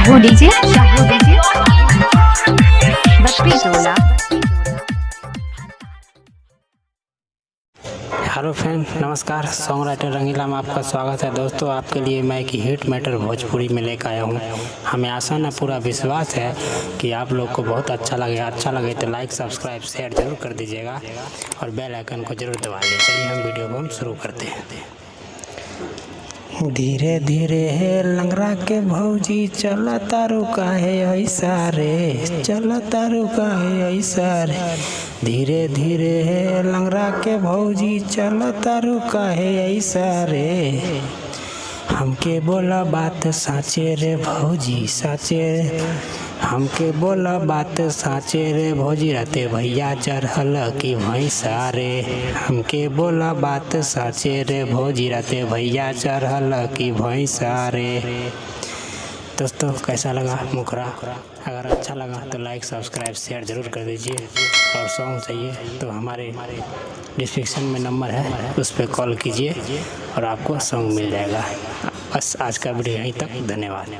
Shahu DJ Bappi टोला। Hello friend, नमस्कार। Song writer रंगीला में आपका स्वागत है। दोस्तों, आपके लिए मैं एक हिट मैटर भोजपुरी में लेकर आया हूँ। हमें आशा न पूरा विश्वास है कि आप लोग को बहुत अच्छा लगे तो लाइक सब्सक्राइब शेयर जरूर कर दीजिएगा और बेल आइकन को जरूर दबा लीजिए। चलिए हम वीडियो को हम शुरू करते हैं। धीरे धीरे है लंगरा के भौजी चलता रुका है ऐसा रे, चलता रुका है ऐसा रे। धीरे धीरे है लंगरा के भौजी चलता रुका है ऐसा रे। हमके बोला बात साचे रे भौजी साचे रे, हमके बोला बात साचे रे भौजी रहते भैया चढ़ल की भैंसा रे। हमके बोला बात साचे रे भौजी रहते भैया चढ़ल की भैंसा रे। दोस्तों, कैसा लगा मुखरा? अगर अच्छा लगा तो लाइक सब्सक्राइब शेयर ज़रूर कर दीजिए और सॉन्ग चाहिए तो हमारे डिस्क्रिप्शन में नंबर है, उस पर कॉल कीजिए और आपको सॉन्ग मिल जाएगा। बस आज का वीडियो यहीं तक। धन्यवाद।